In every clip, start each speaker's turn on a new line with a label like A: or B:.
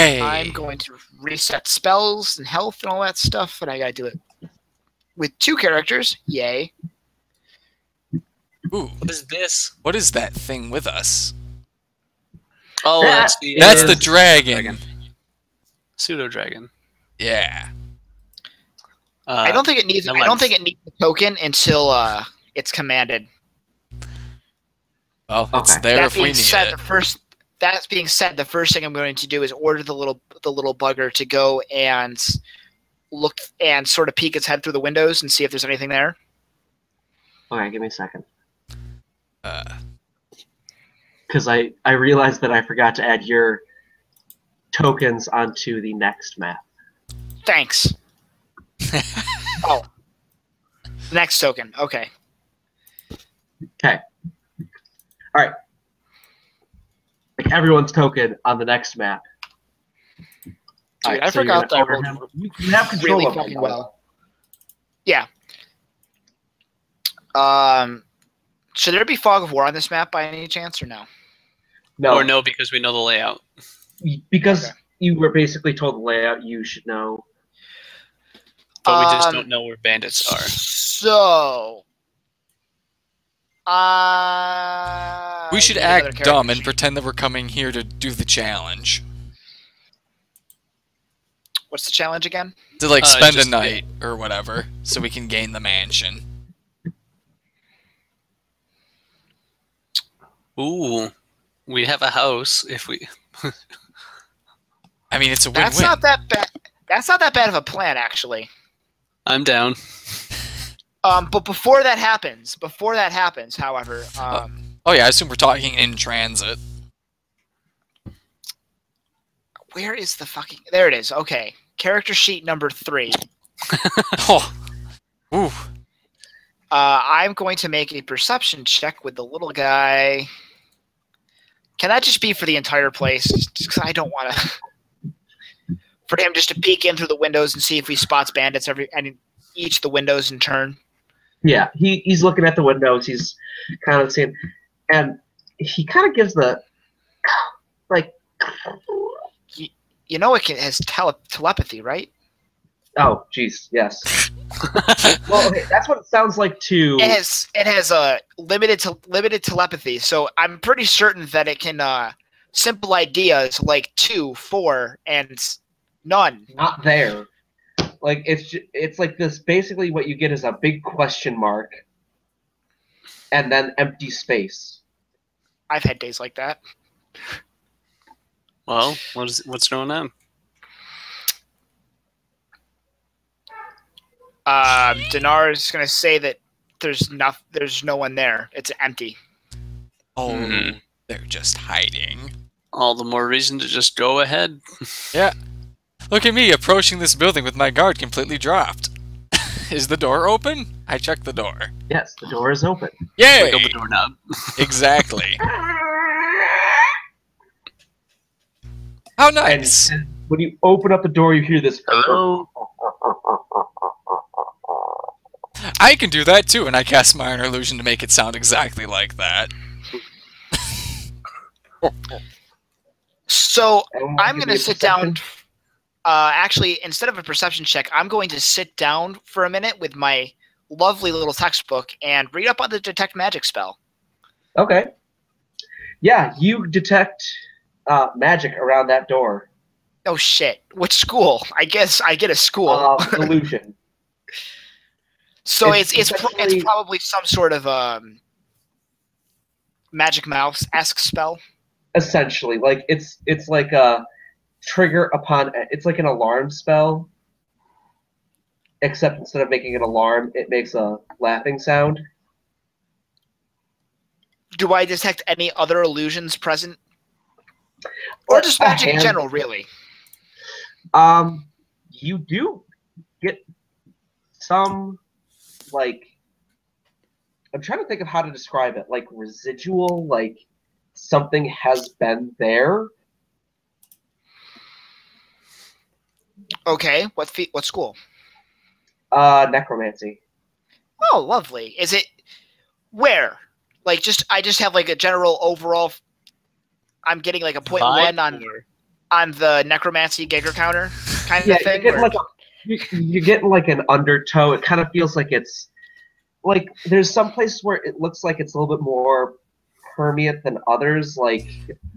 A: Yay!
B: I'm going to reset spells and health and all that stuff, and I gotta do it with 2 characters. Yay.
A: Ooh,
C: What is this?
A: what is that thing with us?
C: Oh,
D: That
A: That's the dragon.
C: Pseudo dragon.
A: Yeah.
B: I don't think it needs.
C: no
B: I don't
C: lens.
B: think it needs a token until it's commanded.
A: Well, it's
D: Okay.
A: there
B: That
A: if we
B: being
A: need
B: said,
A: it.
B: That being said, the first thing I'm going to do is order the little bugger to go and look and sort of peek its head through the windows and see if there's anything there.
D: Okay, give me a second.
A: Uh,
D: Because I realized that I forgot to add your tokens onto the next map.
B: Thanks. Oh, the next token. Okay.
D: Okay. All right. Like everyone's token on the next map.
B: Dude,
D: All right,
B: I
D: so you're
B: forgot that I
D: gonna order
B: rolled
D: him. You have control
B: really
D: of him,
B: fucking
D: though.
B: well. Yeah. Should there be Fog of War on this map by any chance, or no?
D: No,
C: Or no, because we know the layout.
D: because
B: Okay.
D: you were basically told the layout. You should know.
C: But we just don't know where bandits are.
B: So,
A: we should
B: need another
A: act
B: character
A: dumb and
B: sheet.
A: pretend that we're coming here to do the challenge.
B: What's the challenge again?
A: To like spend a
C: just-
A: night or whatever, so we can gain the mansion.
C: Ooh, we have a house if we.
A: I mean, it's a win-win.
B: That's not that bad. That's not that bad of a plan, actually.
C: I'm down.
B: But before that happens, however,
A: Oh yeah, I assume we're talking in transit.
B: where is the fucking? There it is. Okay, character sheet number 3.
A: Oh, ooh.
B: I'm going to make a perception check with the little guy. Can that just be for the entire place? Just because I don't want to. For him just to peek in through the windows and see if he spots bandits and each of the windows in turn.
D: Yeah, he's looking at the windows. He's kind of seeing, and he kind of gives the like.
B: You know it has telepathy, right?
D: Oh, jeez, yes. Well, okay, that's what it sounds like to.
B: It has a limited telepathy, so I'm pretty certain that it can simple ideas like 2, 4, and none.
D: Not there. Like it's like this. Basically, what you get is a big question mark, and then empty space.
B: I've had days like that.
C: Well, what's going on?
B: Dinar is going to say that there's no one there. It's empty.
A: Oh,
C: Mhm.
A: they're just hiding.
C: All the more reason to just go ahead.
A: Yeah. Look at me approaching this building with my guard completely dropped. Is the door open? I checked the door.
D: Yes, the door is open.
A: Yay!
C: Wiggle the doorknob.
A: Exactly. How
D: And,
A: nice.
D: and when you open up the door, you hear this.
C: Hello.
A: I can do that too, and I cast Minor Illusion to make it sound exactly like that.
B: So
D: Everyone
B: I'm
D: give
B: going
D: me
B: to
D: a
B: sit down.
D: perception.
B: Actually, instead of a perception check, I'm going to sit down for a minute with my lovely little textbook and read up on the detect magic spell.
D: Okay. Yeah, you detect magic around that door.
B: Oh shit! Which school? I guess I get a school.
D: Illusion.
B: So
D: it's
B: it's
D: essentially-
B: probably some sort of magic mouse-esque spell.
D: Essentially, like it's like a trigger upon. It's like an alarm spell, except instead of making an alarm, it makes a laughing sound.
B: Do I detect any other illusions present, or just
D: A
B: magic in
D: hand-
B: general? Really?
D: You do get some, like, I'm trying to think of how to describe it, like residual, like something has been there.
B: Okay. What school?
D: Necromancy.
B: Oh, lovely. Is it where? Like, I just have like a general overall. I'm getting like a 0.1
C: Vibe
B: on.
C: or-
B: on the necromancy Geiger counter kind
D: Yeah,
B: of thing?
D: you're getting like an undertow. It kind of feels like it's like there's some places where it looks like it's a little bit more permeate than others. Like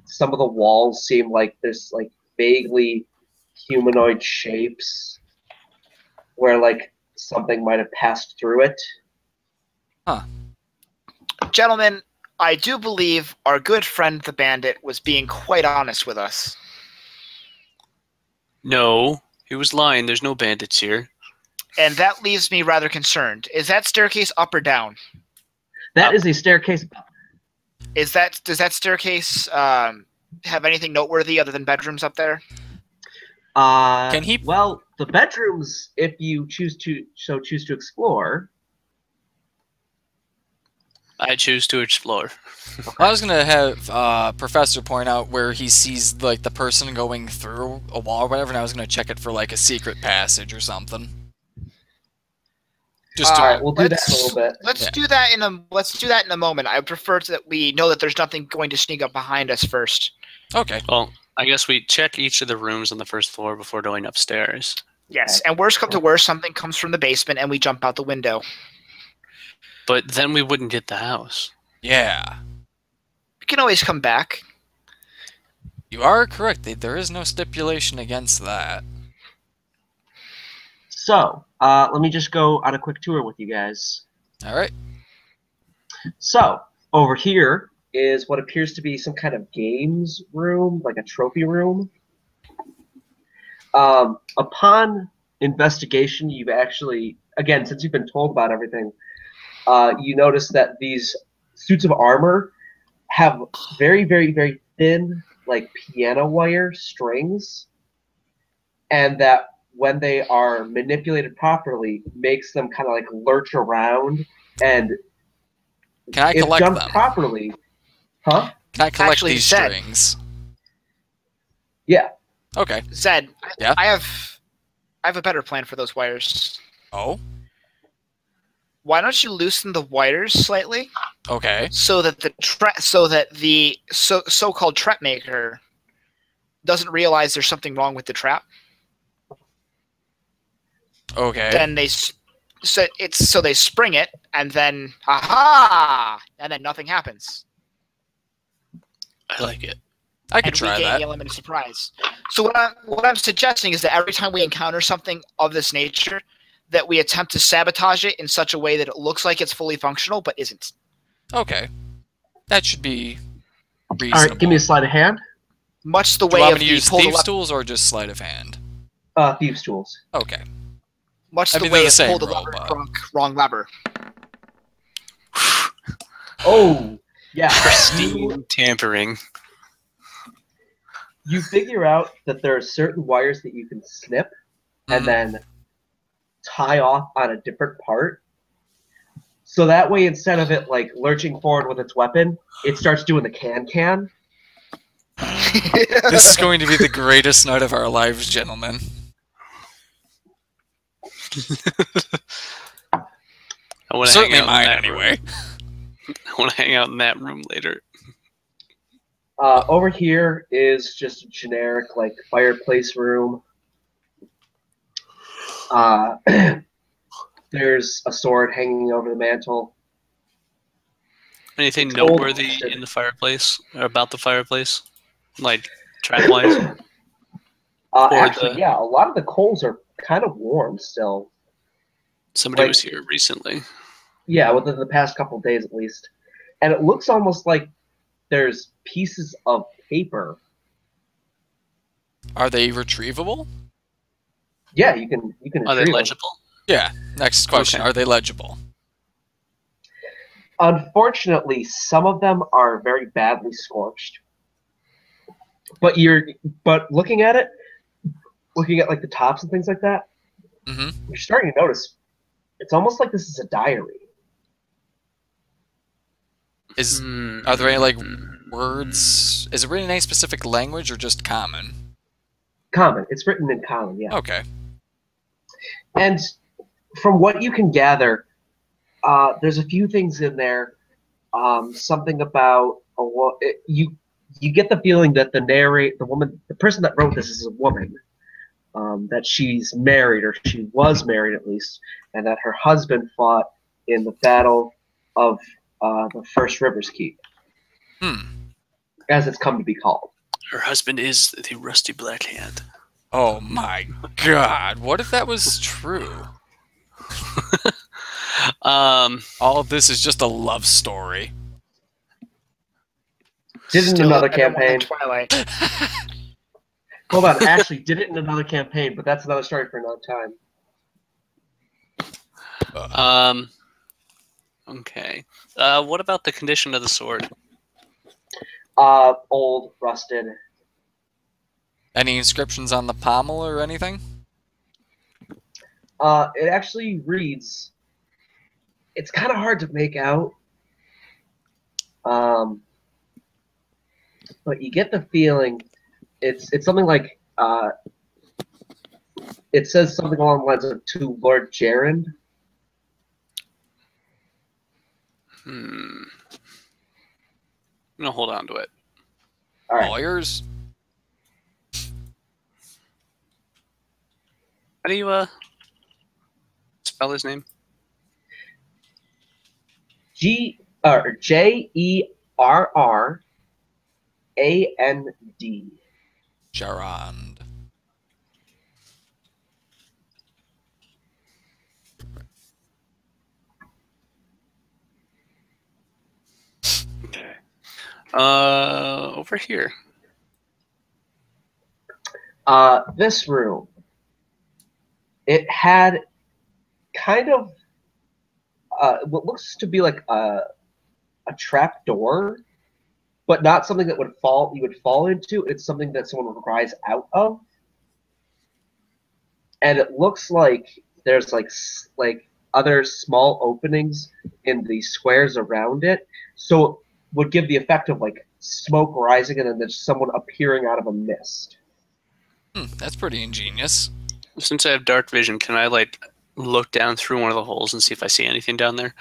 D: some of the walls seem like there's like vaguely humanoid shapes where like something might have passed through it.
A: Huh.
B: Gentlemen, I do believe our good friend the bandit was being quite honest with us.
C: No, he was lying. There's no bandits here.
B: And that leaves me rather concerned. Is that staircase up or down?
D: That is a staircase.
B: Does that staircase have anything noteworthy other than bedrooms up there?
A: Can he?
D: Well, the bedrooms, if you choose to explore.
C: I choose to explore.
A: I was gonna have Professor point out where he sees like the person going through a wall or whatever, and I was gonna check it for like a secret passage or something. Just
D: All right, we'll do that in a little bit.
B: Let's do that in a moment. I prefer that we know that there's nothing going to sneak up behind us first.
A: Okay.
C: Well, I guess we check each of the rooms on the first floor before going upstairs.
B: Yes, and worst come to worst, something comes from the basement and we jump out the window.
C: But then we wouldn't get the house.
A: Yeah.
B: We can always come back.
A: You are correct. There is no stipulation against that.
D: So, let me just go on a quick tour with you guys.
A: All right.
D: So, over here is what appears to be some kind of games room, like a trophy room. Upon investigation, you've actually, again, since you've been told about everything, you notice that these suits of armor have very, very, very thin, like piano wire strings, and that when they are manipulated properly, makes them kind of like lurch around, and
A: Can I
D: if
A: collect
D: done
A: them?
D: properly, huh?
A: Can I collect
B: Actually,
A: these
B: Zed.
A: strings?
D: Yeah.
A: Okay.
B: Zed,
A: Yeah?
B: I have a better plan for those wires.
A: Oh.
B: Why don't you loosen the wires slightly
A: Okay.
B: so that the so-called trap maker doesn't realize there's something wrong with the trap?
A: Okay.
B: Then they spring it, and then aha, and then nothing happens.
C: I like it.
A: I could
B: And we
A: try
B: gain
A: that.
B: the element of surprise. So what I'm suggesting is that every time we encounter something of this nature, that we attempt to sabotage it in such a way that it looks like it's fully functional, but isn't.
A: Okay. That should be reasonable.
D: All right, give me a sleight of hand.
B: Much the
A: Do you
B: way
A: want
B: of
A: me to
B: the
A: use
B: pull the
A: thieves'
B: lever.
A: tools or just sleight of hand?
D: Thieves' tools.
A: Okay.
B: Much
A: I
B: the
A: mean,
B: way
A: they're
B: of
A: the
B: pull
A: same
B: the lever,
A: robot.
B: wrong lever.
D: Oh, yeah.
C: Pristine tampering.
D: You figure out that there are certain wires that you can snip and
A: Mhm.
D: then tie off on a different part. So that way, instead of it like lurching forward with its weapon, it starts doing the can.
A: This is going to be the greatest night of our lives, gentlemen.
C: I want to
A: Certainly
C: hang out
A: mine,
C: in that
A: anyway.
C: room. I want to hang out in that room later.
D: Over here is just a generic like fireplace room. There's a sword hanging over the mantle.
C: Anything
D: It's old.
C: noteworthy in the fireplace or about the fireplace, like trap-wise?
D: Actually, yeah, a lot of the coals are kind of warm still.
C: Somebody
D: Like-
C: was here recently.
D: Yeah, within the past couple of days at least. And it looks almost like there's pieces of paper.
A: Are they retrievable?
D: Yeah, you can
C: Are they
D: retrieve them.
C: legible?
A: Yeah. Next question.
C: Okay.
A: Are they legible?
D: Unfortunately, some of them are very badly scorched. But looking at it, looking at like the tops and things like that,
A: Mm-hmm.
D: you're starting to notice it's almost like this is a diary.
A: Are there any like words? Is it written in any specific language or just common?
D: Common. It's written in common, yeah.
A: Okay.
D: And from what you can gather, there's a few things in there. Something about you get the feeling that the person that wrote this is a woman, that she's married, or she was married at least, and that her husband fought in the Battle of the First Rivers Keep, as it's come to be called.
C: Her husband is the Rusty Black Hand.
A: Oh my god! What if that was true? All of this is just a love story.
D: Did it in another campaign.
B: Twilight.
D: Hold on, actually did it in another campaign, but that's another story for another time.
C: Okay. What about the condition of the sword?
D: Old, rusted.
A: Any inscriptions on the pommel or anything?
D: It actually reads. It's kind of hard to make out. But you get the feeling it's something like it says something along the lines of to Lord Gerard.
C: I'm gonna hold on to it.
D: All right.
A: Lawyers?
C: How do you spell his name?
D: Jerrand.
A: Gerard.
C: Okay. Over here.
D: This room. It had kind of what looks to be like a trap door, but not something that you would fall into. It's something that someone would rise out of, and it looks like there's like other small openings in the squares around it, so it would give the effect of like smoke rising and then there's someone appearing out of a mist.
A: That's pretty ingenious.
C: Since I have dark vision, can I like look down through one of the holes and see if I see anything down there?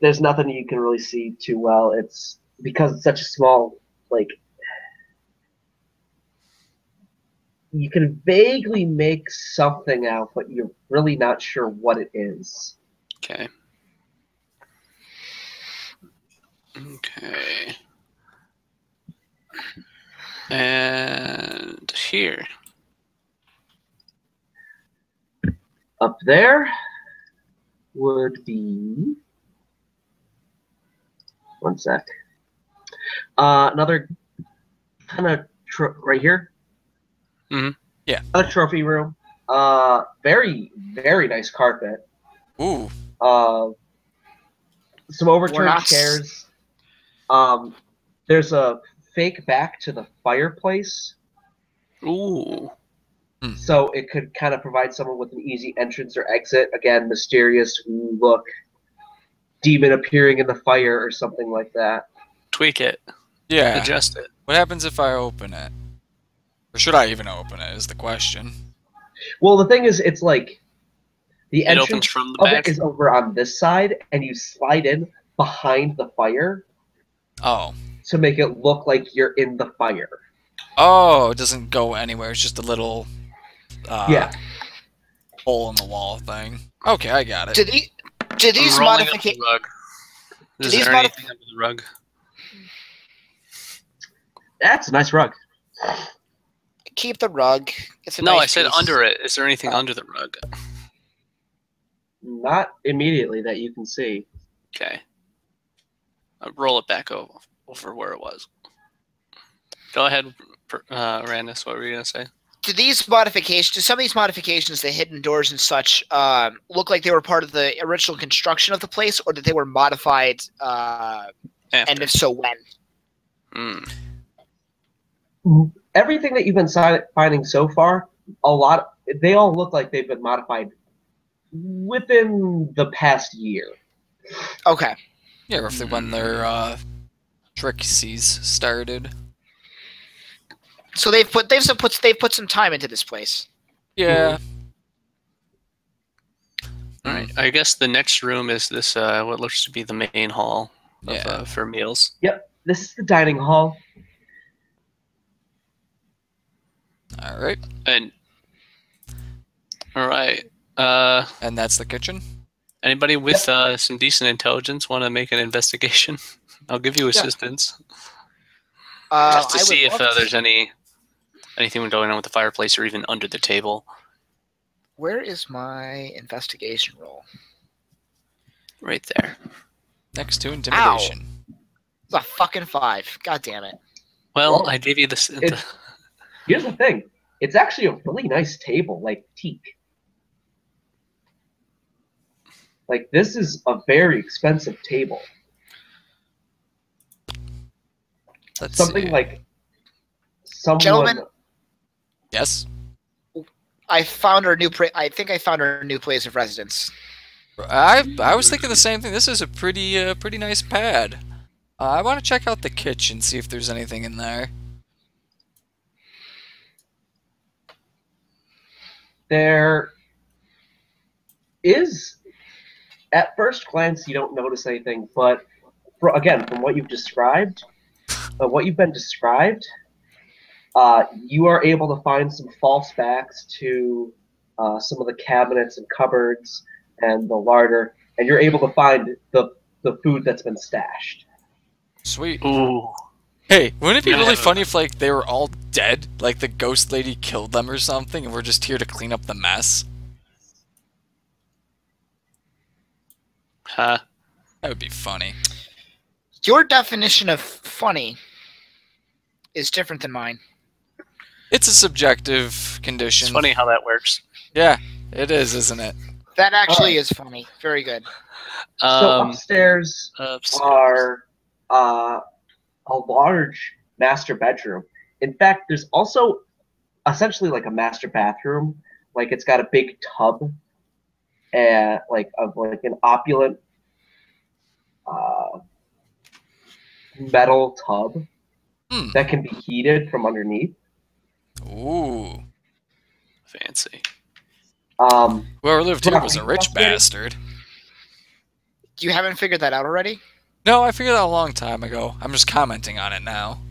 D: There's nothing you can really see too well. It's because it's such a small, like, you can vaguely make something out, but you're really not sure what it is.
C: Okay. Okay. And here.
D: Up there would be... One sec. Another kind of right here.
C: Mm-hmm.
A: Yeah.
D: A trophy room. Very, very nice carpet.
A: Ooh.
D: Some overturned chairs. There's a fake back to the fireplace.
C: Ooh.
D: So it could kind of provide someone with an easy entrance or exit. Again, mysterious look. Demon appearing in the fire or something like that.
C: Tweak it.
A: Yeah.
C: Adjust it.
A: What happens if I open it? Or should I even open it is the question.
D: Well, the thing is, it's like the entrance
C: opens from the
D: of
C: back?
D: it is over on this side, and you slide in behind the fire
A: Oh.
D: to make it look like you're in the fire.
A: Oh, it doesn't go anywhere. It's just a little
D: Yeah.
A: hole in the wall thing. Okay, I got it.
B: Do these modifications?
C: Is there anything under the rug?
D: That's a nice rug.
B: Keep the rug. It's a
C: No,
B: nice
C: I said
B: piece.
C: under it. Is there anything under the rug?
D: Not immediately that you can see.
C: Okay. Roll it back over where it was. Go ahead, Randus. What were you going to say?
B: Do some of these modifications, the hidden doors and such, look like they were part of the original construction of the place, or that they were modified? And if so, when?
D: Everything that you've been finding so far, they all look like they've been modified within the past year.
B: Okay.
A: Yeah, roughly when their trixies started.
B: So they've put some time into this place.
A: Yeah.
C: All right. I guess the next room is this what looks to be the main hall of, for meals.
D: Yep. this is the dining hall.
A: All right.
C: And all right.
A: And that's the kitchen.
C: Anybody with some decent intelligence want to make an investigation? I'll give you assistance. Just to see if there's anything going on with the fireplace or even under the table.
B: Where is my investigation roll?
C: Right there.
A: Next to intimidation.
B: It's a fucking 5. God damn it.
C: Well, I gave you this.
D: Here's the thing. It's actually a really nice table, like teak. Like, this is a very expensive table.
A: Let's
D: Something
A: see.
D: like someone.
B: Gentlemen,
A: Yes.
B: I found our new. I think I found our new place of residence.
A: I was thinking the same thing. This is a pretty nice pad. I want to check out the kitchen, see if there's anything in there.
D: There is, at first glance, you don't notice anything, but again, from what you've described, you are able to find some false backs to some of the cabinets and cupboards and the larder, and you're able to find the food that's been stashed.
A: Sweet.
C: Ooh.
A: Hey, wouldn't it be really funny if like they were all dead, like the ghost lady killed them or something, and we're just here to clean up the mess?
C: Huh.
A: That would be funny.
B: Your definition of funny is different than mine.
A: It's a subjective condition.
C: It's funny how that works.
A: Yeah, it is, isn't it?
B: That actually is funny. Very good.
D: So upstairs are a large master bedroom. In fact, there's also essentially like a master bathroom. Like, it's got a big tub, and like an opulent metal tub that can be heated from underneath.
A: Ooh.
C: Fancy.
A: Whoever lived here was a rich bastard.
B: You haven't figured that out already?
A: No, I figured that a long time ago. I'm just commenting on it now.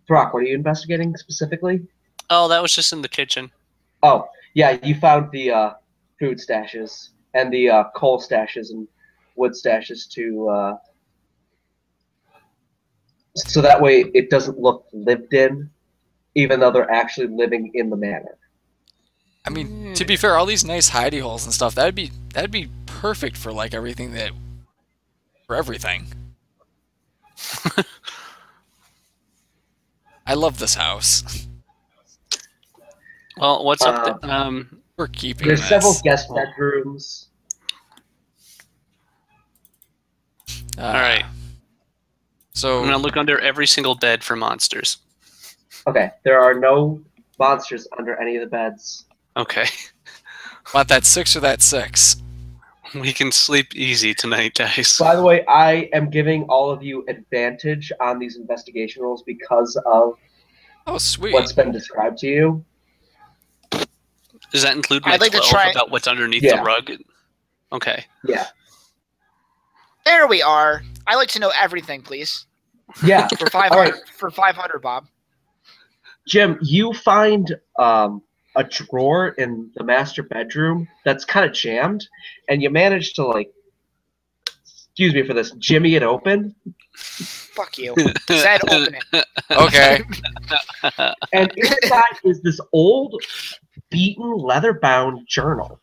D: Throkk, what are you investigating specifically?
C: Oh, that was just in the kitchen.
D: Oh, yeah, you found the food stashes and the coal stashes and wood stashes to so that way it doesn't look lived in, even though they're actually living in the manor.
A: I mean, to be fair, all these nice hidey holes and stuff, that'd be perfect for like everything for everything. I love this house.
C: Well, what's up?
A: We're keeping
D: There's
A: this.
D: several guest bedrooms.
C: All right.
A: So
C: I'm gonna look under every single bed for monsters.
D: Okay, there are no monsters under any of the beds.
C: Okay.
A: want that 6 or that 6?
C: We can sleep easy tonight, guys.
D: By the way, I am giving all of you advantage on these investigation rolls because of
A: Sweet.
D: what's been described to you.
C: Does that include my
B: I'd like to
C: 12
B: try-
C: about what's underneath the rug? Okay.
D: Yeah.
B: There we are. I like to know everything, please.
D: Yeah.
B: For 500,
D: All right.
B: for 500, Bob.
D: Jim, you find a drawer in the master bedroom that's kind of jammed, and you manage to, like, excuse me for this, jimmy it open.
B: Fuck you. Said open it.
A: Okay.
D: And inside is this old, beaten, leather-bound journal.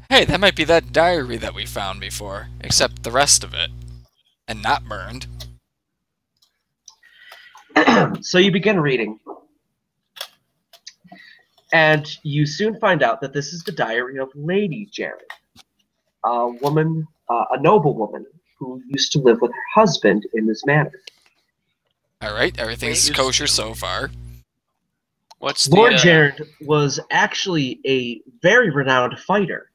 A: Hey, that might be that diary that we found before, except the rest of it. And not burned.
D: So you begin reading. And you soon find out that this is the diary of Lady Jared, a woman, a noble woman who used to live with her husband in this manor.
A: All right, everything's kosher so far.
C: What's
D: Lord
C: the,
D: Jared was actually a very renowned fighter,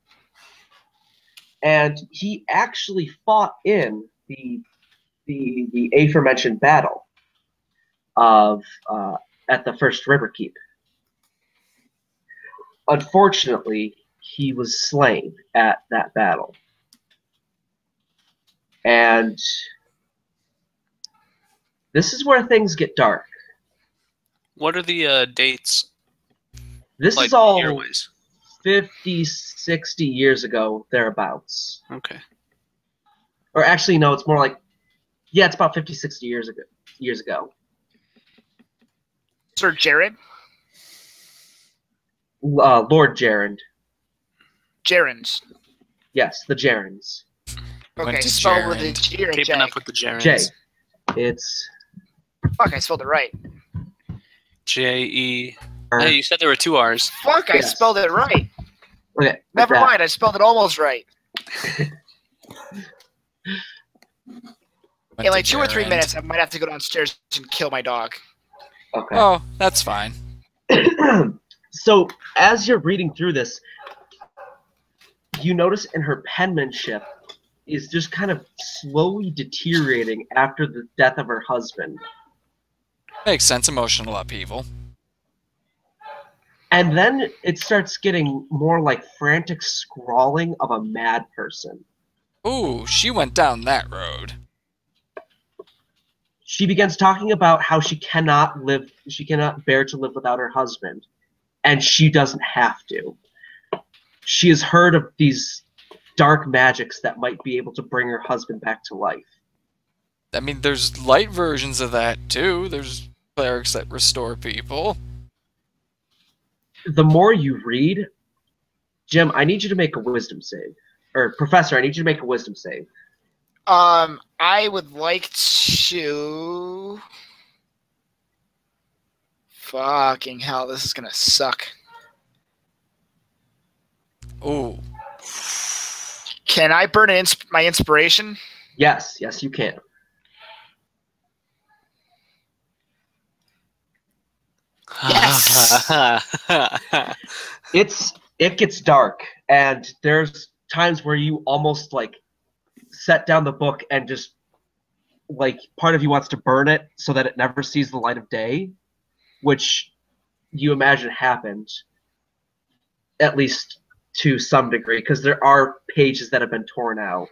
D: and he actually fought in the aforementioned battle of at the First River Keep. Unfortunately, he was slain at that battle. And this is where things get dark.
C: What are the dates?
D: This
C: Like
D: is all
C: year-wise?
D: 50, 60 years ago, thereabouts.
C: Okay.
D: Or actually, no, it's more like, yeah, it's about 50, 60 years ago.
B: Sir Jared?
D: Lord Gerund.
B: Gerunds.
D: Yes, the Gerunds.
B: Okay, spelled with a G or a J?
C: Keeping up with the Gerunds.
D: J. It's...
B: Fuck, I spelled it right.
C: J-E... Hey, you said there were 2 R's.
B: Fuck, I spelled it right.
D: Okay.
B: Never mind, I spelled it almost right. In like 2 or 3 minutes, I might have to go downstairs and kill my dog.
D: Okay.
A: Oh, that's fine.
D: So, as you're reading through this, you notice in her penmanship is just kind of slowly deteriorating after the death of her husband.
A: Makes sense. Emotional upheaval.
D: And then it starts getting more like frantic scrawling of a mad person.
A: Ooh, she went down that road.
D: She begins talking about how she cannot bear to live without her husband. And she doesn't have to. She has heard of these dark magics that might be able to bring her husband back to life.
A: I mean, there's light versions of that, too. There's clerics that restore people.
D: The more you read, Jim, I need you to make a wisdom save. Or, Professor, I need you to make a wisdom save.
B: I would like to... Fucking hell, this is gonna suck.
A: Ooh.
B: Can I burn my inspiration?
D: Yes, you can.
B: Yes!
D: It gets dark, and there's times where you almost, like, set down the book and just, like, part of you wants to burn it so that it never sees the light of day, which you imagine happened, at least to some degree, because there are pages that have been torn out.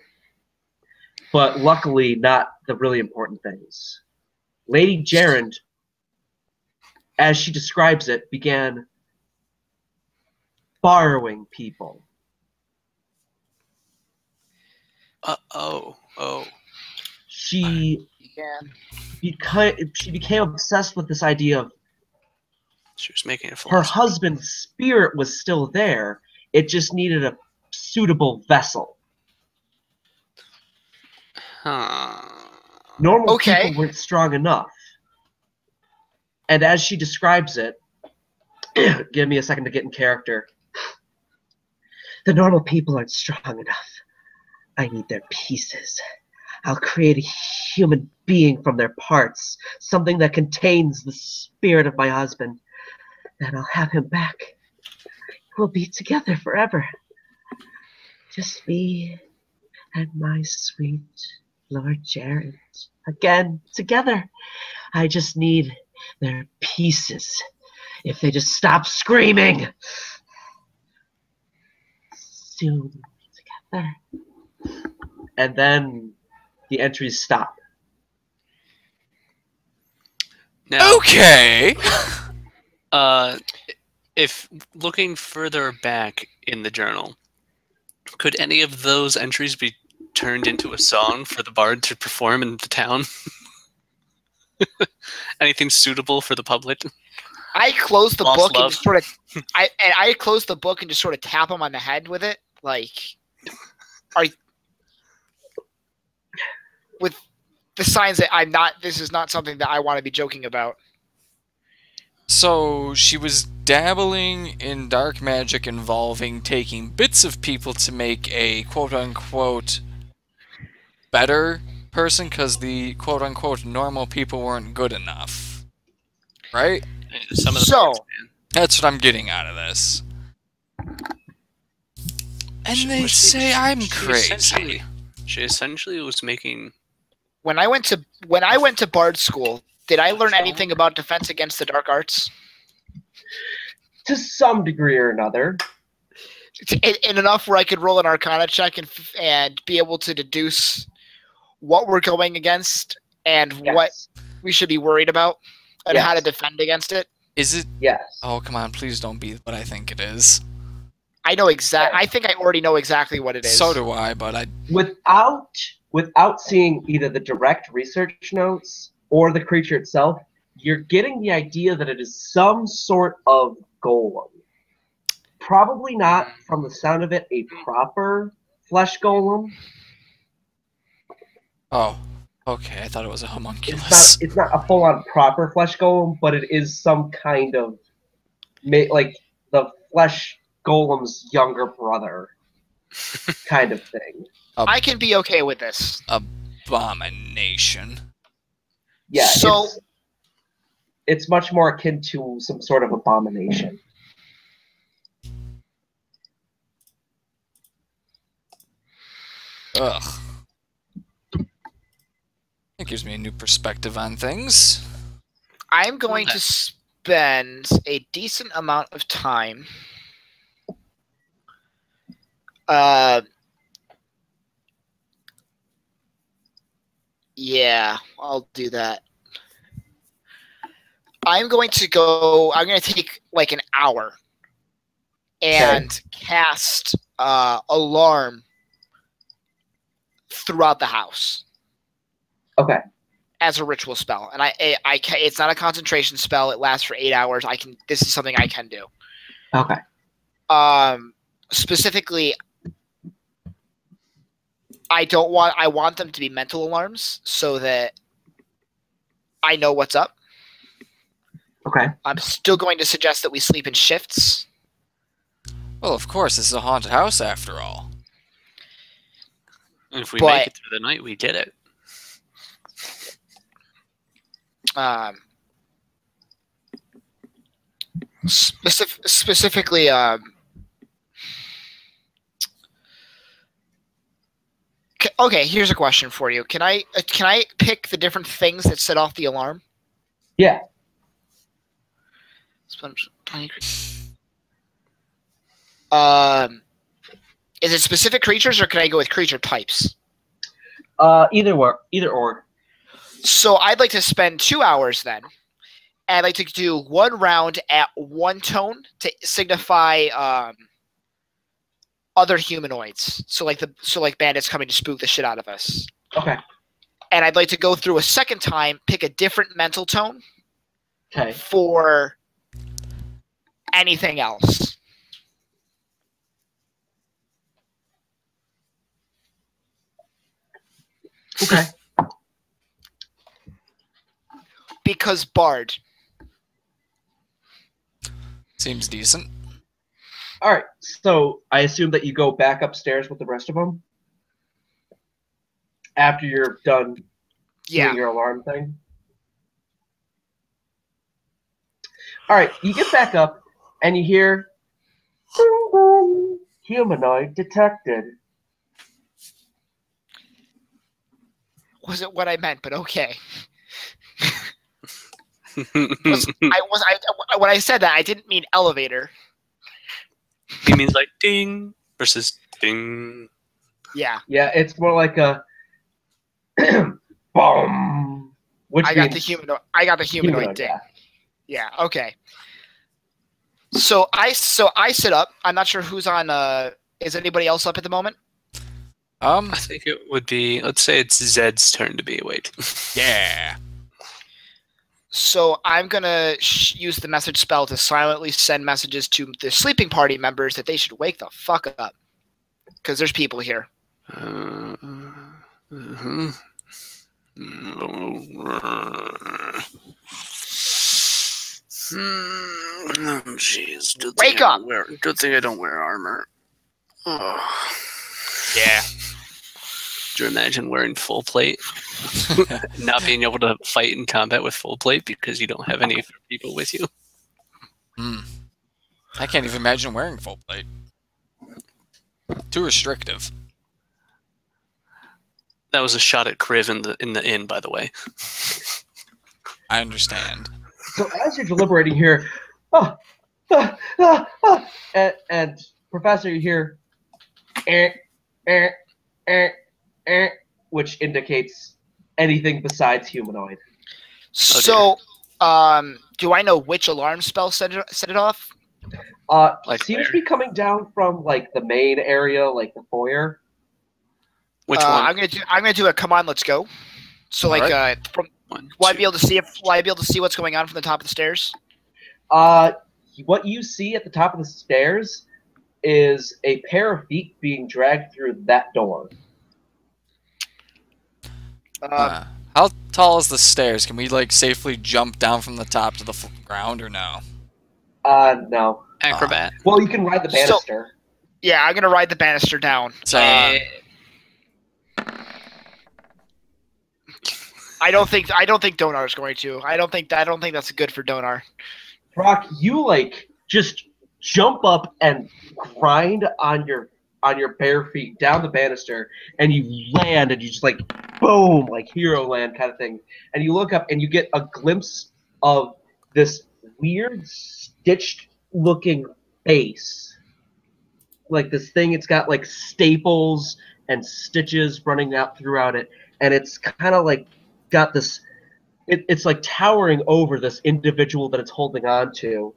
D: But luckily, not the really important things. Lady Gerund, as she describes it, began borrowing people.
C: Oh.
D: She became obsessed with this idea of
C: She was making a
D: her husband's spirit was still there. It just needed a suitable vessel. Normal people weren't strong enough. And as she describes it, give me a second to get in character. The normal people aren't strong enough. I need their pieces. I'll create a human being from their parts, something that contains the spirit of my husband. Then I'll have him back. We'll be together forever. Just me and my sweet Lord Jared. Again, together. I just need their pieces. If they just stop screaming. Soon together. And then the entries stop.
C: Now,
A: Okay.
C: If looking further back in the journal, could any of those entries be turned into a song for the bard to perform in the town? Anything suitable for the public?
B: I closed the
C: Lost
B: book
C: love.
B: and just sort of, I closed the book and just sort of tap him on the head with it, like, with the signs that I'm not. This is not something that I want to be joking about.
A: So she was dabbling in dark magic involving taking bits of people to make a quote-unquote better person because the quote-unquote normal people weren't good enough. Right?
C: Some of the
A: that's what I'm getting out of this. And they say I'm crazy.
C: She essentially was making...
B: When I went to Bard school, did I learn anything about defense against the dark arts?
D: To some degree or another.
B: In enough where I could roll an Arcana check and be able to deduce what we're going against and what we should be worried about and how to defend against it?
A: Is it?
D: Yes.
A: Oh, come on, please don't be what I think it is.
B: I know exactly. I think I already know exactly what it is.
A: So do I, but I...
D: Without seeing either the direct research notes or the creature itself, you're getting the idea that it is some sort of golem. Probably not, from the sound of it, a proper flesh golem.
A: Oh, okay. I thought it was a homunculus.
D: It's not a full-on proper flesh golem, but it is some kind of, like, the flesh golem's younger brother kind of thing.
B: I can be okay with this.
A: Abomination.
D: Yeah,
B: so
D: it's much more akin to some sort of abomination.
A: Ugh. It gives me a new perspective on things.
B: I'm going to spend a decent amount of time yeah, I'll do that. I'm going to take like an hour and cast alarm throughout the house.
D: Okay.
B: As a ritual spell, and it's not a concentration spell. It lasts for 8 hours. This is something I can do.
D: Okay.
B: Specifically, I want them to be mental alarms so that I know what's up.
D: Okay.
B: I'm still going to suggest that we sleep in shifts.
A: Well, of course, this is a haunted house after all.
C: And if we make it through the night, we did it.
B: Specifically, okay, here's a question for you. Can I pick the different things that set off the alarm?
D: Yeah.
B: Is it specific creatures, or can I go with creature types?
D: Either or.
B: So I'd like to spend 2 hours then. And I'd like to do one round at one tone to signify other humanoids. So like bandits coming to spook the shit out of us.
D: Okay.
B: And I'd like to go through a second time, pick a different mental tone.
D: Okay.
B: For anything else.
D: Okay.
B: Because Bard.
A: Seems decent.
D: All right. So I assume that you go back upstairs with the rest of them after you're done doing your alarm thing. All right. You get back up and you hear boom, boom, humanoid detected.
B: Wasn't what I meant, but okay. When I said that, I didn't mean elevator.
C: He means like ding versus ding.
B: Yeah.
D: Yeah, it's more like a boom.
B: I got the humanoid ding. Yeah. Okay. So I sit up. I'm not sure who's on. Is anybody else up at the moment?
C: I think it would be. Let's say it's Zed's turn to be awake.
A: Yeah.
B: So I'm gonna use the message spell to silently send messages to the sleeping party members that they should wake the fuck up, because there's people here.
C: Jeez.
B: Wake up!
C: Good thing I don't wear armor. Oh.
A: Yeah.
C: Do you imagine wearing full plate? Not being able to fight in combat with full plate because you don't have any people with you?
A: I can't even imagine wearing full plate. Too restrictive.
C: That was a shot at Kriv in the inn, by the way.
A: I understand.
D: So as you're deliberating here, and Professor, you hear, which indicates anything besides humanoid.
B: So, do I know which alarm spell set it off?
D: Like seems to be coming down from like the main area, like the foyer.
C: Which one?
B: I'm gonna do a come on, let's go. So
A: All
B: like
A: right.
B: will I be able to see what's going on from the top of the stairs?
D: What you see at the top of the stairs is a pair of feet being dragged through that door.
A: How tall is the stairs? Can we like safely jump down from the top to the ground or no?
D: No.
C: Acrobat.
D: Well, you can ride the banister.
B: Yeah, I'm gonna ride the banister down. I don't think Donar's going to. I don't think that's good for Donar.
D: Throkk, you like just jump up and grind on your bare feet down the banister, and you land, and you just like boom, like hero land kind of thing. And you look up, and you get a glimpse of this weird stitched looking face, like this thing. It's got like staples and stitches running out throughout it, and it's kind of like got this. It's like towering over this individual that it's holding on to.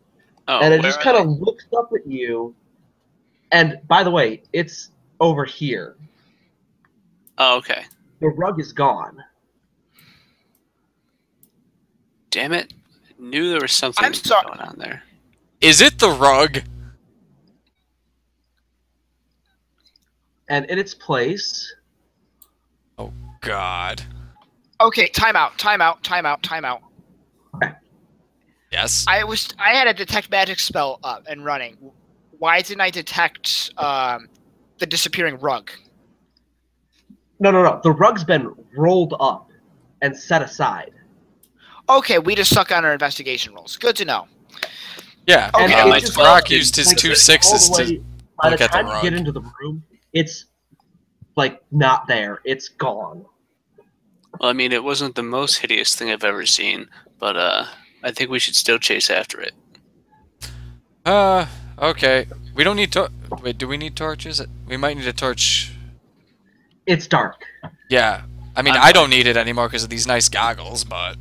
C: Oh,
D: and it just kind of looks up at you. And by the way, it's over here.
C: Oh, okay.
D: The rug is gone.
C: Damn it. I knew there was something going on there.
A: Is it the rug?
D: And in its place...
A: Oh, God.
B: Okay, time out.
A: Yes.
B: I had a detect magic spell up and running. Why didn't I detect the disappearing rug?
D: No. The rug's been rolled up and set aside.
B: Okay, we just suck on our investigation rolls. Good to know.
A: Yeah.
B: Okay.
A: Throkk used his 2 6s to
D: by
A: look
D: the
A: at the
D: time you
A: rug.
D: get into the room, it's like not there. It's gone.
C: Well, I mean, it wasn't the most hideous thing I've ever seen, but I think we should still chase after it.
A: Okay. We don't need to. Wait, do we need torches? We might need a torch.
D: It's dark.
A: Yeah. I mean, I don't need it anymore because of these nice goggles, but...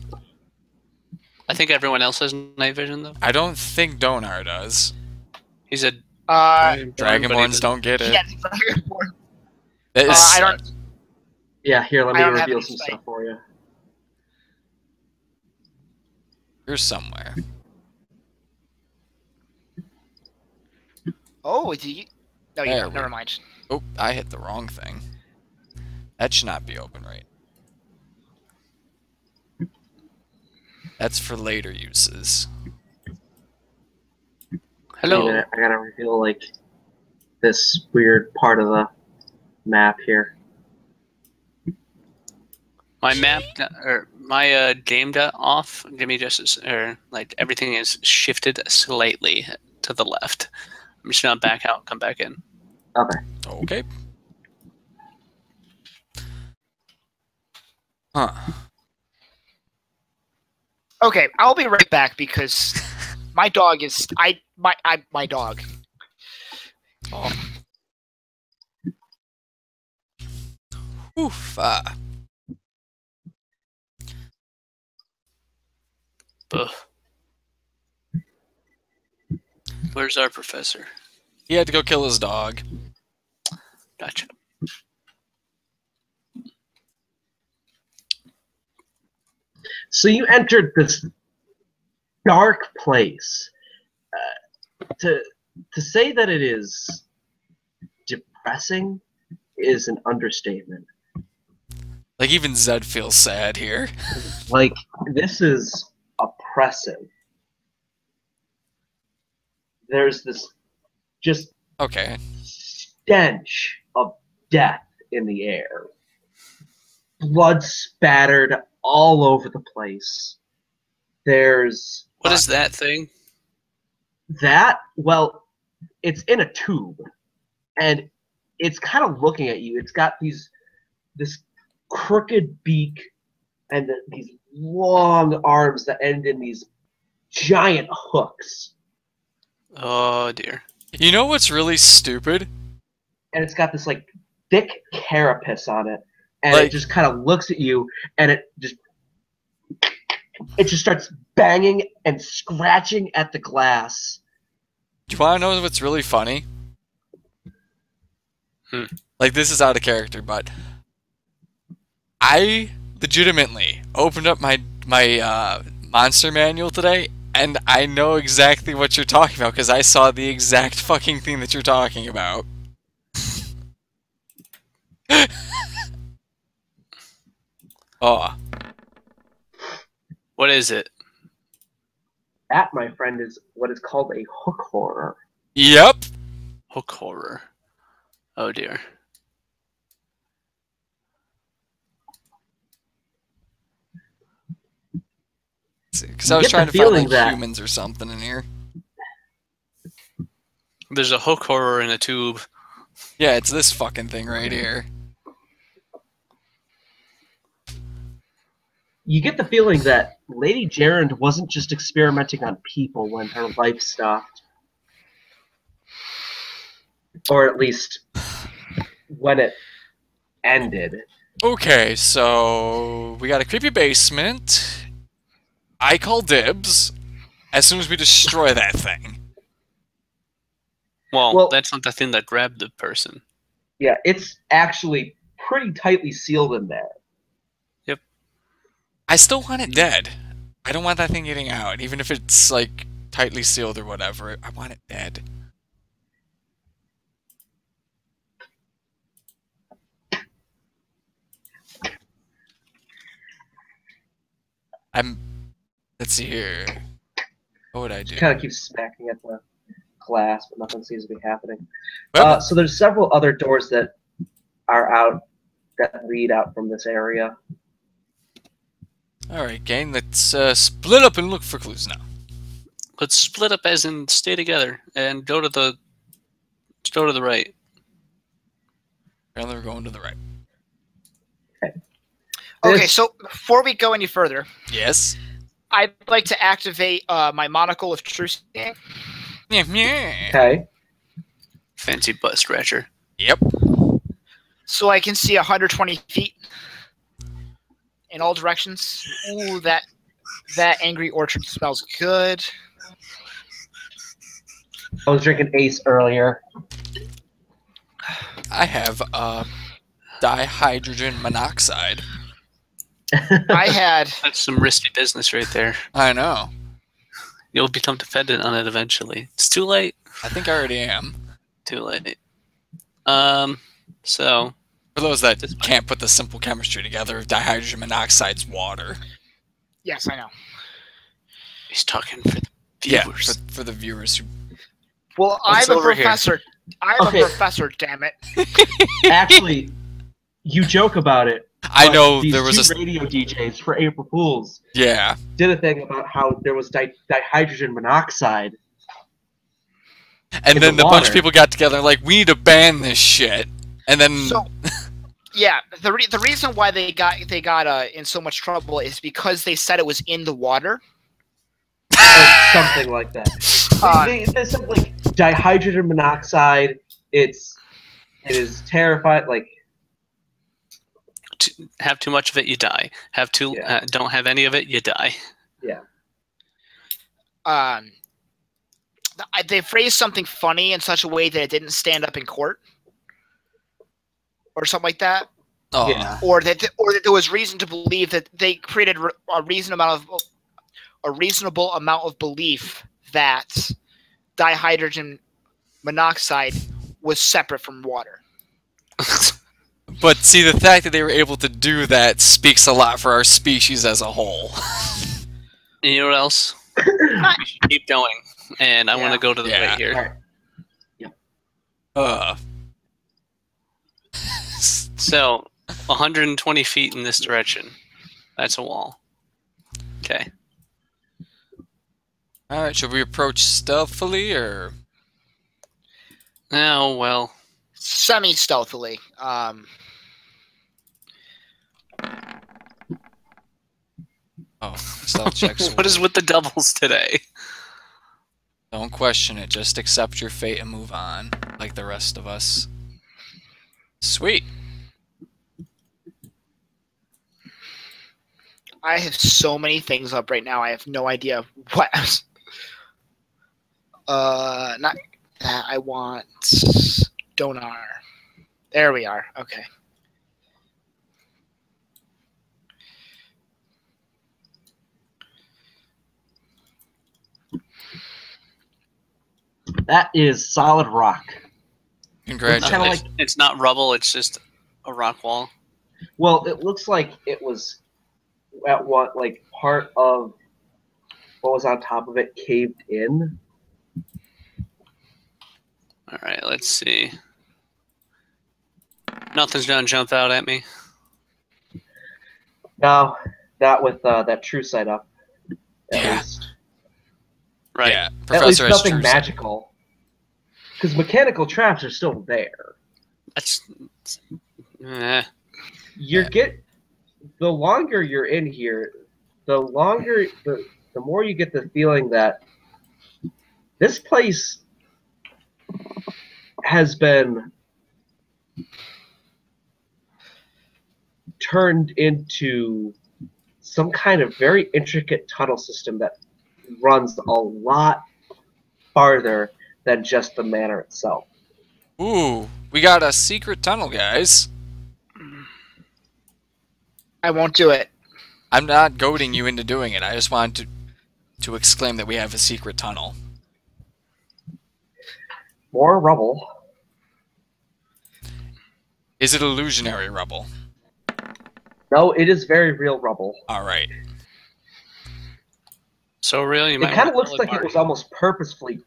C: I think everyone else has night vision, though.
A: I don't think Donar does.
C: He's a...
A: Dragonborns don't get it.
B: Yeah, Dragonborn.
A: I
B: don't...
D: Yeah, here, let me
B: I don't have
D: reveal
B: any
D: some
B: sight.
D: stuff for you.
A: You're somewhere.
B: Oh, do you... No, you
A: There
B: don't.
A: we-
B: Never mind.
A: Oh, I hit the wrong thing. That should not be open, right? That's for later uses.
C: Hello.
D: Wait a minute, I gotta reveal, like, this weird part of the map here.
C: My map, or my game got off. Give me just, or like everything is shifted slightly to the left. I'm just gonna back out and come back in.
D: Okay.
A: Okay. Huh.
B: Okay, I'll be right back because my dog is... My dog.
A: Oh. Oof.
C: Ugh. Where's our professor?
A: He had to go kill his dog.
C: Gotcha.
D: So you entered this dark place. To say that it is depressing is an understatement.
A: Like, even Zed feels sad here.
D: Like, this is oppressive. There's this just
A: Okay.
D: stench of death in the air. Blood spattered all over the place. There's...
C: What is that thing?
D: That? Well, it's in a tube. And it's kind of looking at you. It's got this crooked beak and these long arms that end in these giant hooks.
C: Oh dear.
A: You know what's really stupid?
D: And it's got this like thick carapace on it, and it just kind of looks at you, and it just starts banging and scratching at the glass.
A: Do you want to know what's really funny? Like, this is out of character, but I legitimately opened up my monster manual today, and I know exactly what you're talking about because I saw the exact fucking thing that you're talking about. Oh.
C: What is it?
D: That, my friend, is what is called a hook horror.
A: Yep.
C: Hook horror. Oh dear.
A: Because I was trying to find like humans or something in here.
C: There's a hook horror in a tube.
A: Yeah, it's this fucking thing right here.
D: You get the feeling that Lady Gerund wasn't just experimenting on people when her life stopped. Or at least when it ended.
A: Okay, so we got a creepy basement. I call dibs as soon as we destroy that thing.
C: Well, that's not the thing that grabbed the person.
D: Yeah, it's actually pretty tightly sealed in there.
C: Yep.
A: I still want it dead. I don't want that thing getting out, even if it's, like, tightly sealed or whatever. I want it dead. Let's see here. What would I do?
D: Just kind of keep smacking at the glass, but nothing seems to be happening.
A: Well,
D: so there's several other doors that are out, that lead out from this area.
A: Alright, gang, let's split up and look for clues now.
C: Let's split up as in stay together and go to the right.
A: Apparently we're going to the right.
B: Okay, so before we go any further,
A: yes,
B: I'd like to activate my monocle of truth.
D: Okay.
C: Fancy butt scratcher.
A: Yep.
B: So I can see 120 feet in all directions. Ooh, that Angry Orchard smells good.
D: I was drinking Ace earlier.
A: I have dihydrogen monoxide.
B: I had...
C: That's some risky business right there.
A: I know.
C: You'll become dependent on it eventually. It's too late.
A: I think I already am.
C: Too late. So...
A: For those that can't put the simple chemistry together, dihydrogen monoxide's water.
B: Yes, I know.
C: He's talking for the viewers.
A: Yeah, for the viewers who...
B: Well, I'm a professor. I'm a professor, damn it.
D: Actually, you joke about it.
A: I know
D: these
A: there was
D: two radio DJs for April Fools.
A: Yeah.
D: Did a thing about how there was dihydrogen monoxide.
A: And then a bunch of people got together like, we need to ban this shit. And then...
B: So, yeah, the reason why they got in so much trouble is because they said it was in the water.
D: Or something like that. There's something like dihydrogen monoxide. It is terrified. Like,
C: have too much of it, you die. Don't have any of it, you die.
D: Yeah.
B: They phrased something funny in such a way that it didn't stand up in court, or something like that.
A: Oh.
D: Yeah.
B: Or that there was reason to believe that they created a reasonable amount of belief that dihydrogen monoxide was separate from water.
A: But see, the fact that they were able to do that speaks a lot for our species as a whole.
C: And you know what else? We should keep going. And I want to go to the right here.
D: Right.
C: So, 120 feet in this direction. That's a wall. Okay.
A: Alright, should we approach stealthily, or...?
C: Oh, well...
B: Semi-stealthily.
A: Stealth checks.
C: What is with the doubles today?
A: Don't question it, just accept your fate and move on, like the rest of us. Sweet.
B: I have so many things up right now. I have no idea what. Not that. I want Donar. There we are. Okay.
D: That is solid rock.
A: Congratulations.
C: It's not rubble, it's just a rock wall.
D: Well, it looks like it was at what, like, part of what was on top of it caved in.
C: All right, let's see. Nothing's gonna jump out at me.
D: No, not with that true sight up.
A: Yeah.
D: Least.
C: Right.
A: Yeah,
D: At least
A: Professor has
D: nothing
A: true sight.
D: magical. Because mechanical traps are still there.
C: That's.
D: The longer you're in here, the more you get the feeling that this place has been turned into some kind of very intricate tunnel system that runs a lot farther than just the manor itself.
A: Ooh, we got a secret tunnel, guys.
B: I won't do it.
A: I'm not goading you into doing it. I just wanted to exclaim that we have a secret tunnel.
D: More rubble.
A: Is it illusionary rubble?
D: No, it is very real rubble.
A: All right.
C: So real, you might.
D: It kind of looks like it was almost purposefully,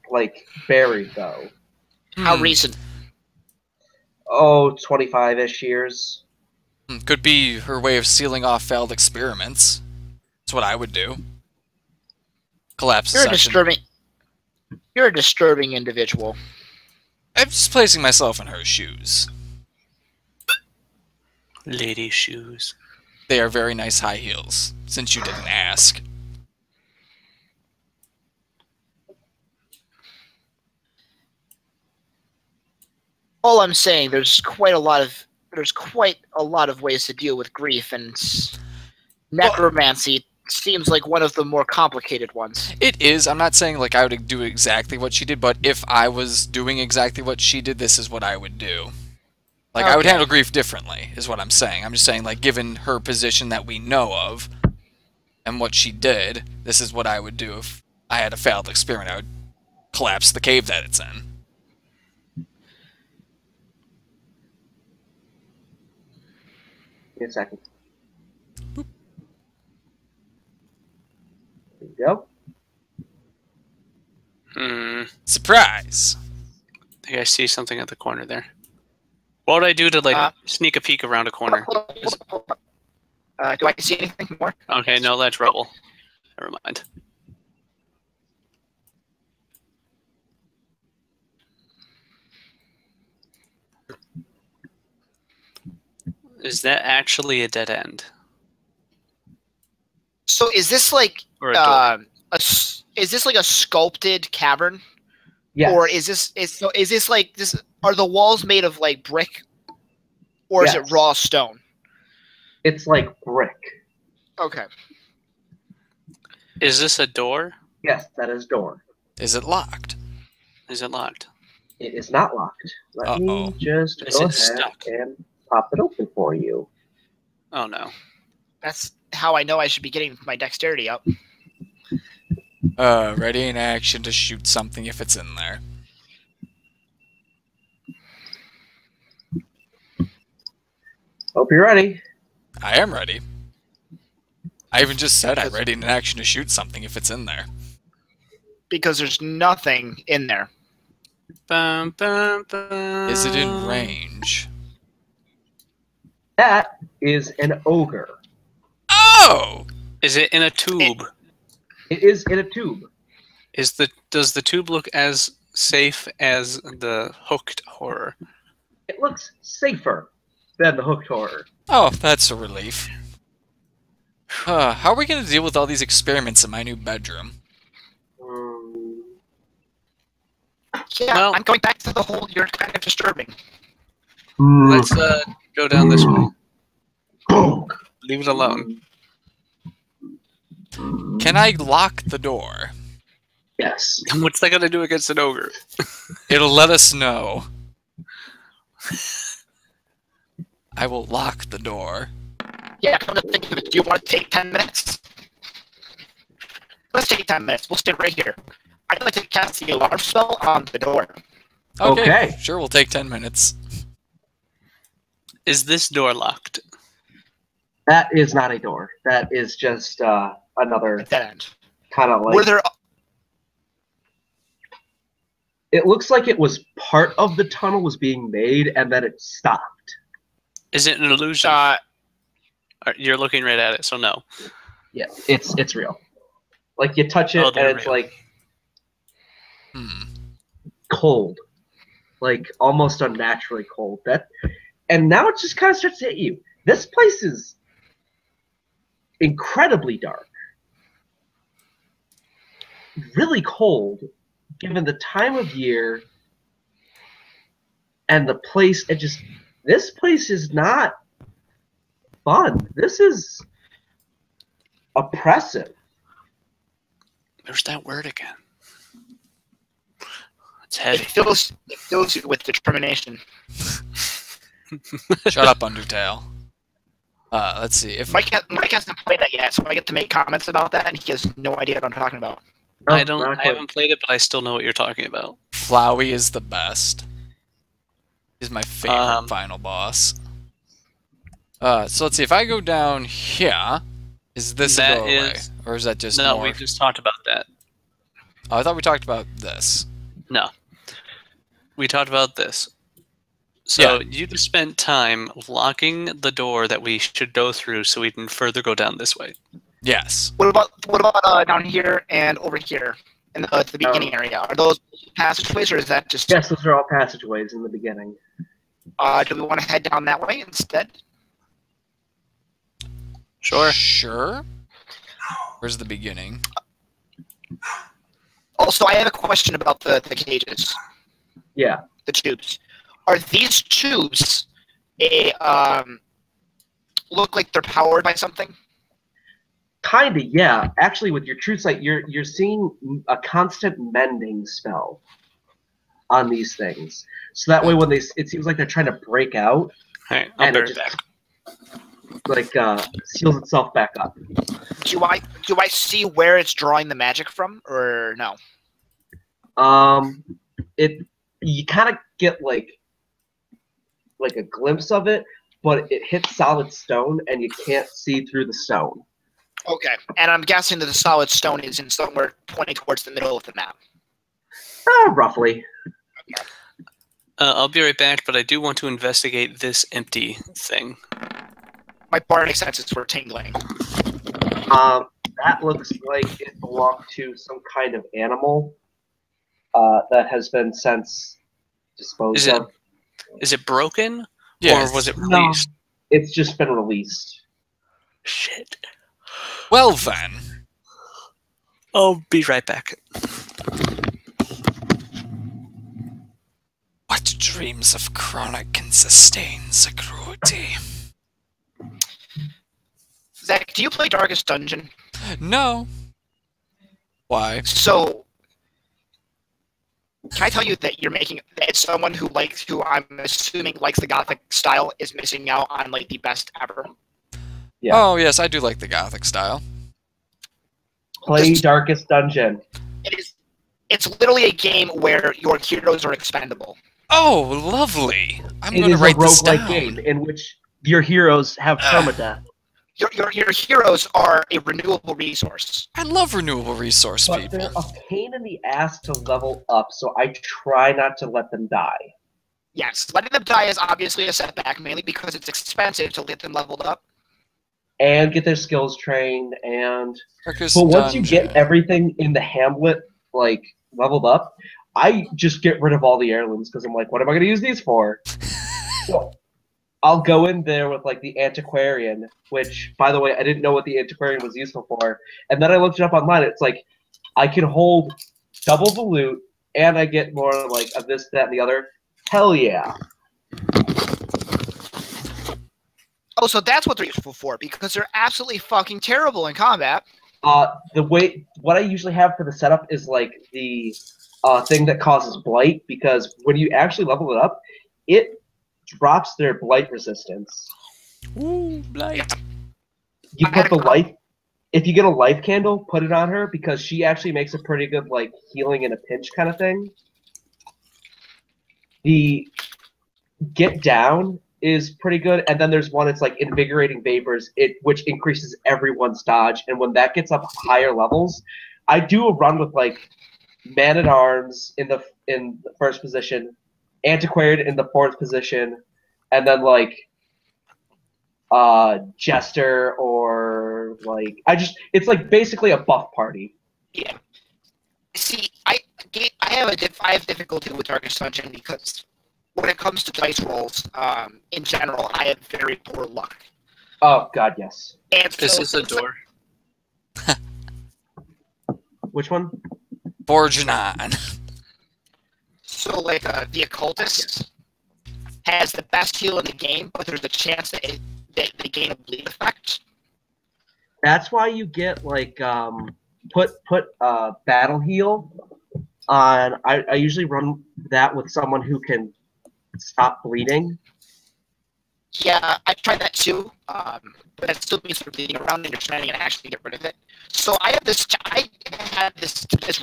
D: like, buried, though.
B: How recent?
D: Oh, 25-ish years.
A: Could be her way of sealing off failed experiments. That's what I would do. Collapse the session.
B: You're a disturbing individual.
A: I'm just placing myself in her shoes.
C: Lady shoes.
A: They are very nice high heels, since you didn't ask.
B: All I'm saying, there's quite a lot of ways to deal with grief, and necromancy seems like one of the more complicated ones.
A: It is. I'm not saying like I would do exactly what she did, but if I was doing exactly what she did, this is what I would do. Like, I would handle grief differently, is what I'm saying. I'm just saying, like, given her position that we know of, and what she did, this is what I would do if I had a failed experiment. I would collapse the cave that it's in.
D: Give me a second. Boop. There you go.
A: Surprise!
C: I think I see something at the corner there. What would I do to, like, sneak a peek around a corner?
B: Do I see anything more?
C: Okay, no, that's rubble. Never mind. Is that actually a dead end?
B: So is this like
C: Or a door?
B: is this like a sculpted cavern?
D: Yes.
B: Or is this like this? Are the walls made of like brick, or is it raw stone?
D: It's like brick.
B: Okay.
C: Is this a door?
D: Yes, that is door.
A: Is it locked?
C: Is it locked?
D: It is not locked. Let me just
C: Is
D: go
C: it
D: ahead
C: stuck?
D: and pop it open for you.
C: Oh no.
B: That's how I know I should be getting my dexterity up.
A: Ready in action to shoot something if it's in there.
D: Hope you're ready.
A: I am ready. I even just said I'm ready in action to shoot something if it's in there.
B: Because there's nothing in there.
C: Bum, bum, bum.
A: Is it in range?
D: That is an ogre.
A: Oh!
C: Is it in a tube?
D: It is in a tube.
C: Does the tube look as safe as the hooked horror?
D: It looks safer than the hooked horror.
A: Oh, that's a relief. How are we going to deal with all these experiments in my new bedroom?
B: Yeah,
C: Well-
B: I'm going back to the hole. You're kind of disturbing.
C: Let's go down this way. Leave it alone.
A: Can I lock the door?
D: Yes.
C: What's that gonna do against an ogre?
A: It'll let us know. I will lock the door.
B: Yeah, come to think of it, do you want to take 10 minutes? Let's take 10 minutes. We'll stay right here. I'd like to cast the alarm spell on the door.
D: Okay.
A: Sure, we'll take 10 minutes.
C: Is this door locked?
D: That is not a door. That is just another
B: Dead end.
D: kind of like...
B: Were there...
D: It looks like it was part of the tunnel was being made, and then it stopped.
C: Is it an illusion? You're looking right at it, so no.
D: Yeah, it's real. Like, you touch it, and it's
C: real.
D: like... cold. Like, almost unnaturally cold. And now it just kind of starts to hit you. This place is incredibly dark. Really cold, given the time of year and the place. This place is not fun. This is oppressive.
C: There's that word again. It's heavy.
B: It fills you with determination.
A: Shut up, Undertale. Let's see. If
B: Mike hasn't played that yet, so I get to make comments about that, and he has no idea what I'm talking about.
C: I haven't played it, but I still know what you're talking about.
A: Flowey is the best. He's my favorite final boss. So let's see. If I go down here, is this a doorway? Or is that just
C: No,
A: more?
C: we just talked about that.
A: Oh, I thought we talked about this.
C: No. We talked about this. So
A: Yeah.
C: you just spent time locking the door that we should go through so we can further go down this way.
A: Yes.
B: What about down here and over here in the beginning area? Are those passageways, or is that just...
D: Yes, those are all passageways in the beginning.
B: Do we want to head down that way instead?
C: Sure.
A: Sure. Where's the beginning?
B: Also, I have a question about the cages.
D: Yeah.
B: The tubes. Are these tubes look like they're powered by something?
D: Kinda, yeah. Actually, with your true sight, you're seeing a constant mending spell on these things. So that way, when it seems like they're trying to break out,
C: Alright, I'll
D: and
C: be
D: it
C: right
D: just
C: back.
D: like seals itself back up.
B: Do I see where it's drawing the magic from, or no?
D: You kind of get like a glimpse of it, but it hits solid stone, and you can't see through the stone.
B: Okay, and I'm guessing that the solid stone is in somewhere pointing towards the middle of the map.
D: Roughly.
C: I'll be right back, but I do want to investigate this empty thing.
B: My bardic senses were tingling.
D: That looks like it belonged to some kind of animal that has been since disposed of.
C: Is it broken?
A: Yes.
C: Or was it
D: No,
C: released?
D: it's just been released.
C: Shit.
A: Well then.
C: I'll be right back.
A: What dreams of chronic can sustain the cruelty?
B: Zach, do you play Darkest Dungeon?
A: No. Why?
B: So, can I tell you that it's someone who I'm assuming likes the Gothic style is missing out on like the best ever?
D: Yeah.
A: Oh yes, I do like the Gothic style.
D: Play Darkest Dungeon.
B: It's literally a game where your heroes are expendable.
A: Oh, lovely! I'm
D: It
A: going to
D: is a
A: write this
D: roguelike
A: down.
D: game in which your heroes have permadeath.
B: Your heroes are a renewable resource.
A: I love renewable resource
D: But
A: people.
D: they're a pain in the ass to level up, so I try not to let them die.
B: Yes, letting them die is obviously a setback, mainly because it's expensive to get them leveled up.
D: And get their skills trained, and...
A: Darkest
D: But once you
A: Dungeon.
D: get everything in the hamlet, like, leveled up, I just get rid of all the heirlooms, because I'm like, what am I going to use these for? So, I'll go in there with, like, the antiquarian, which, by the way, I didn't know what the antiquarian was useful for. And then I looked it up online. It's like, I can hold double the loot, and I get more, like, of this, that, and the other. Hell yeah.
B: Oh, so that's what they're useful for, because they're absolutely fucking terrible in combat.
D: What I usually have for the setup is like the thing that causes blight, because when you actually level it up, it drops their blight resistance.
A: Ooh, blight.
D: You put the life. If you get a life candle, put it on her, because she actually makes a pretty good like healing in a pinch kind of thing. The get down is pretty good, and then there's one that's like invigorating vapors, which increases everyone's dodge. And when that gets up higher levels, I do a run with like man at arms in the first position, antiquated in the fourth position, and then like jester, or like it's like basically a buff party.
B: Yeah. See, I have difficulty with Darkest Dungeon because when it comes to dice rolls, in general, I have very poor luck.
D: Oh God, yes.
B: And
C: Is this a door?
D: Which one?
A: Forging on.
B: So, like, the Occultist has the best heal in the game, but there's a chance that they gain a bleed effect.
D: That's why you get like put battle heal on. I usually run that with someone who can stop bleeding.
B: Yeah, I tried that too, but that still means you're bleeding around and you're trying to actually get rid of it. So I had this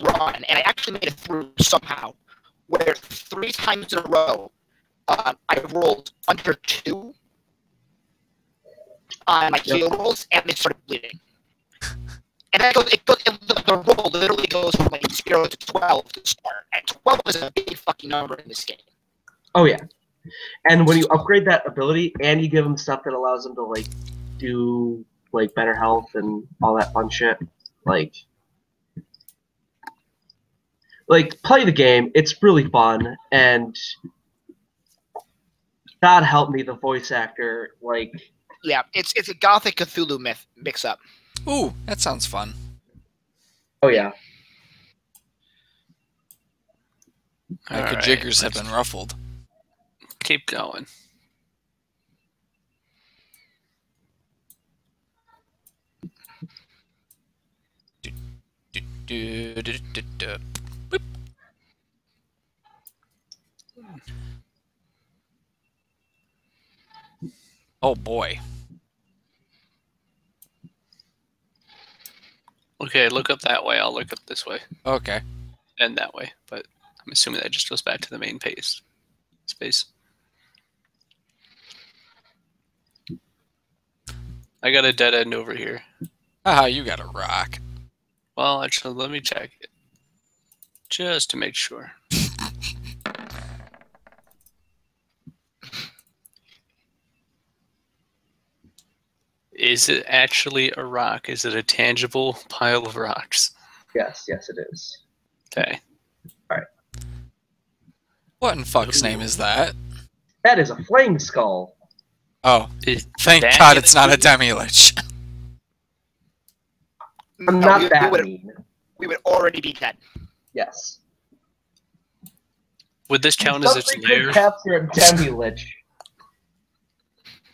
B: run, and I actually made it through somehow, where 3 times in a row, I rolled under 2 on my heal rolls, and they started bleeding. And then the roll literally goes from like 0 to 12 to start, and 12 is a big fucking number in this game.
D: Oh yeah, and when you upgrade that ability, and you give them stuff that allows them to like do like better health and all that fun shit, like play the game. It's really fun, and God help me, the voice actor, like.
B: Yeah, it's a Gothic Cthulhu mix up.
A: Ooh, that sounds fun.
D: Oh yeah.
A: Like the jiggers have been ruffled.
C: Keep going.
A: Boop. Oh boy.
C: Okay, look up that way. I'll look up this way.
A: Okay.
C: And that way. But I'm assuming that just goes back to the main space. I got a dead end over here.
A: Haha, you got a rock.
C: Well, actually, let me check it. Just to make sure. Is it actually a rock? Is it a tangible pile of rocks?
D: Yes, it is.
C: Okay.
D: All right.
A: What in fuck's name is that?
D: That is a flame skull.
A: Oh, thank God it's not a demi-lich.
D: I'm not that mean.
B: We would already be dead.
D: Yes.
C: Would this count as its lair?
D: Capture a demi-lich.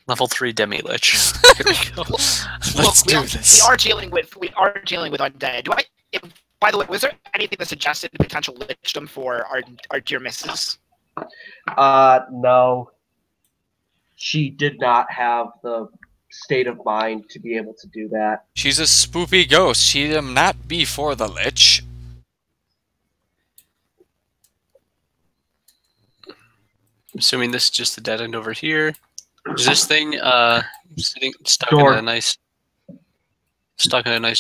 C: Level 3 demi-lich. Here we go.
A: Let's do this.
B: We are dealing with undead. By the way, was there anything that suggested potential lichdom for our dear missus?
D: No. She did not have the state of mind to be able to do that.
A: She's a spoopy ghost. She'd not be for the lich.
C: I'm assuming this is just the dead end over here. Is this thing stuck in a nice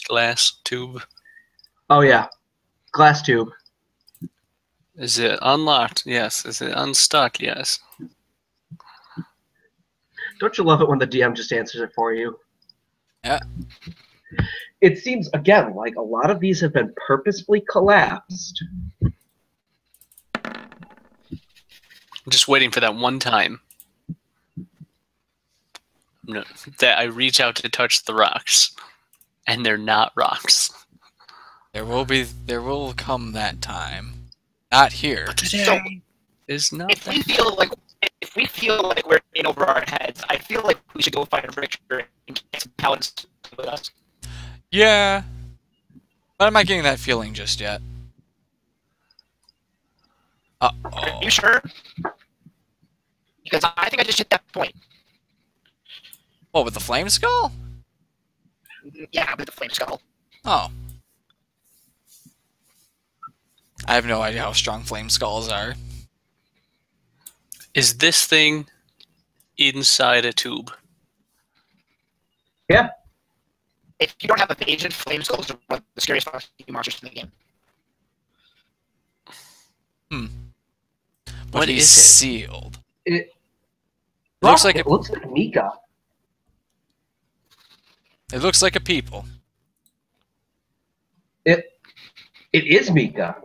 C: glass tube?
D: Oh yeah, glass tube.
C: Is it unlocked? Yes. Is it unstuck? Yes.
D: Don't you love it when the DM just answers it for you?
A: Yeah.
D: It seems, again, like a lot of these have been purposefully collapsed.
C: I'm just waiting for that one time that I reach out to touch the rocks, and they're not rocks.
A: There will come that time. Not here.
C: But today is not.
B: If we feel if we feel like we're in over our heads, I feel like we should go find a Richter and get some paladins with us.
A: Yeah. But I'm not getting that feeling just yet. Uh-oh.
B: Are you sure? Because I think I just hit that point.
A: What, with the flame skull?
B: Yeah, with the flame skull.
A: Oh. I have no idea how strong flame skulls are.
C: Is this thing inside a tube?
D: Yeah.
B: If you don't have evasion, flame skulls are one of the scariest monsters in the game.
A: But
C: What
A: he's
C: is it?
A: sealed.
D: It
A: Looks like
D: it looks like Mika.
A: It looks like a people.
D: It is Mika.